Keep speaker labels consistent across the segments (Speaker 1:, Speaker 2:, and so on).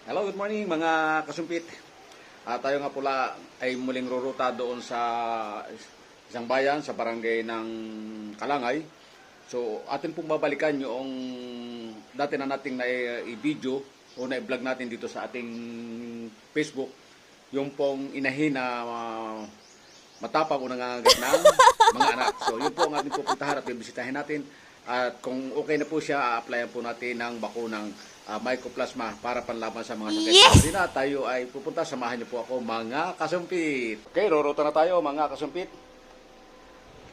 Speaker 1: Hello, good morning mga kasumpit. Tayo nga pula ay muling ruruta doon sa isang bayan sa barangay ng Kalangay. So atin pong babalikan yung dati na nating na-video o na-vlog natin dito sa ating Facebook. Yung pong inahin na matapang o nangangagat ng mga anak. So yun po ang ating pupuntahan at bibisitahin natin. At kung okay na po siya, a-applyan po natin ng bakunang mycoplasma para panlaban sa mga sakit.
Speaker 2: Yes!
Speaker 1: Hindi na tayo ay pupunta. Samahan niyo po ako mga kasumpit. Okay, rorota na tayo mga kasumpit.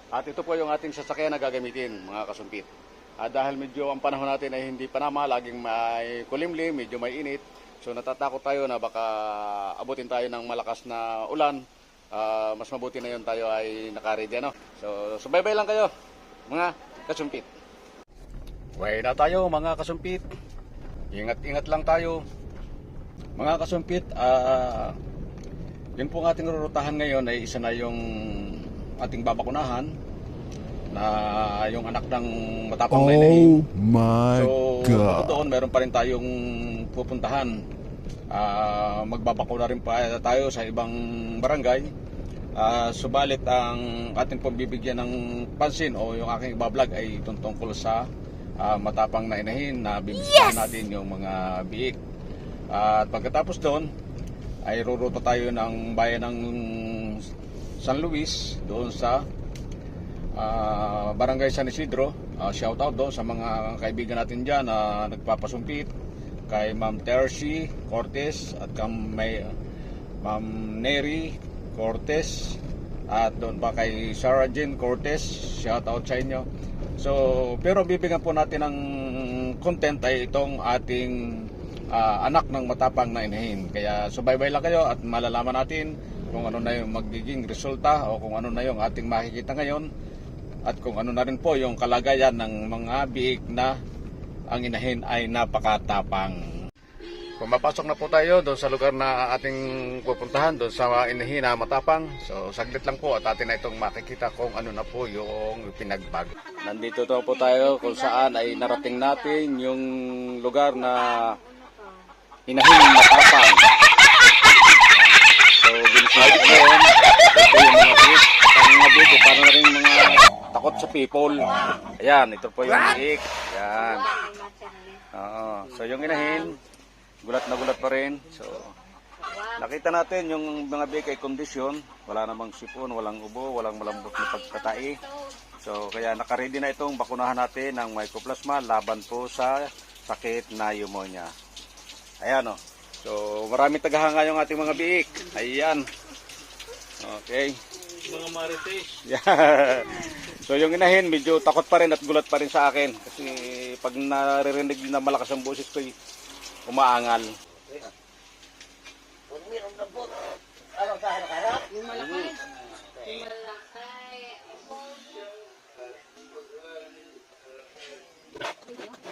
Speaker 1: At ito po yung ating sasakyan na gagamitin mga kasumpit. Dahil medyo ang panahon natin ay hindi panama, laging may kulimlim, medyo may init. So natatakot tayo na baka abutin tayo ng malakas na ulan. Mas mabuti na yun tayo ay nakaready. Ano? So subaybay lang kayo mga kasumpit. Way na tayo mga kasumpit. Ingat-ingat lang tayo mga kasumpit. Yun po ang ating rurutahan ngayon ay isa na yung ating babakunahan na yung anak ng matapang na inahin.
Speaker 3: My God.
Speaker 1: So doon meron pa rin tayong pupuntahan. Magbabakuna rin pa tayo sa ibang barangay. Subalit ang ating pambibigyan ng pansin o yung aking ibablog ay tungkol sa matapang na inahin na bibisitahin natin yung mga biik. At pagkatapos doon ay ruruto tayo ng bayan ng San Luis doon sa Barangay San Isidro. Shout out doon sa mga kaibigan natin dyan na nagpapasumpit kay Ma'am Tercy Cortez at Ma'am Neri Cortez at doon pa kay Sarah Jane Cortez. Shout out sa inyo. So, pero bibigyan po natin ng content ay itong ating anak ng matapang na inahin. Kaya subaybay lang kayo at malalaman natin kung ano na yung magiging resulta o kung ano na yung ating makikita ngayon at kung ano na rin po yung kalagayan ng mga biik na ang inahin ay napakatapang. Pumapasok na po tayo doon sa lugar na ating pupuntahan, doon sa inahin na matapang. So saglit lang po at atin na itong makikita kung ano na po yung pinagbag. Nandito to po tayo kung saan ay narating natin yung lugar na inahin matapang. So binisay ko yun. Ito yung mga biik. Ang mga biik, parang na rin mga takot sa people. Ayan, ito po yung biik. Ayan. So yung inahin, gulat na gulat pa rin. So nakita natin yung mga biik ay kondisyon. Wala namang sipon, walang ubo, walang malambot na pagkatai. So kaya nakaready na itong bakunahan natin ng mycoplasma laban po sa sakit na pneumonia. Ayan o. So maraming tagahanga yung ating mga biik. Ayan. Okay.
Speaker 4: Mga marites.
Speaker 1: Yeah. So yung inahin medyo takot pa rin at gulat pa rin sa akin. Kasi pag naririnig na malakas ang boses ko umaangal.
Speaker 2: Yung malaki. Yung malaki.